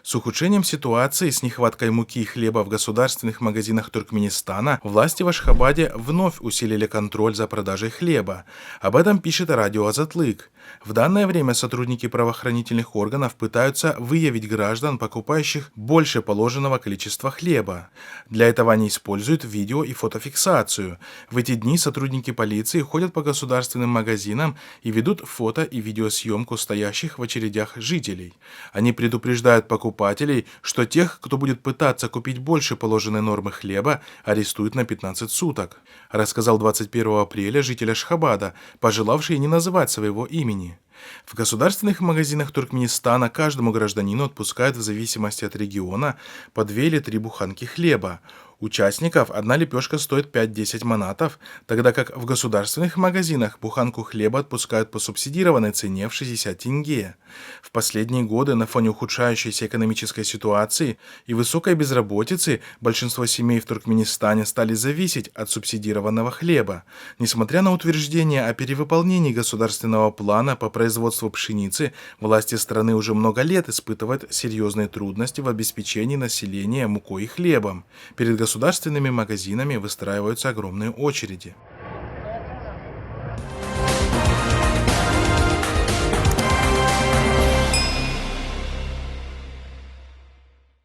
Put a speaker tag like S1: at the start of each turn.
S1: С ухудшением ситуации с нехваткой муки и хлеба в государственных магазинах Туркменистана власти в Ашхабаде вновь усилили контроль за продажей хлеба. Об этом пишет радио «Азатлык». В данное время сотрудники правоохранительных органов пытаются выявить граждан, покупающих больше положенного количества хлеба. Для этого они используют видео и фотофиксацию. В эти дни сотрудники полиции ходят по государственным магазинам и ведут фото и видеосъемку стоящих в очередях жителей. Они предупреждают покупателей, что тех, кто будет пытаться купить больше положенной нормы хлеба, арестуют на 15 суток, рассказал 21 апреля житель Ашхабада, пожелавший не называть своего имени. В государственных магазинах Туркменистана каждому гражданину отпускают в зависимости от региона по 2 или 3 буханки хлеба. Участников одна лепешка стоит 5-10 манатов, тогда как в государственных магазинах буханку хлеба отпускают по субсидированной цене в 60 тенге. В последние годы на фоне ухудшающейся экономической ситуации и высокой безработицы большинство семей в Туркменистане стали зависеть от субсидированного хлеба. Несмотря на утверждение о перевыполнении государственного плана по производству пшеницы, власти страны уже много лет испытывают серьезные трудности в обеспечении населения мукой и хлебом. Перед государственными магазинами выстраиваются огромные очереди.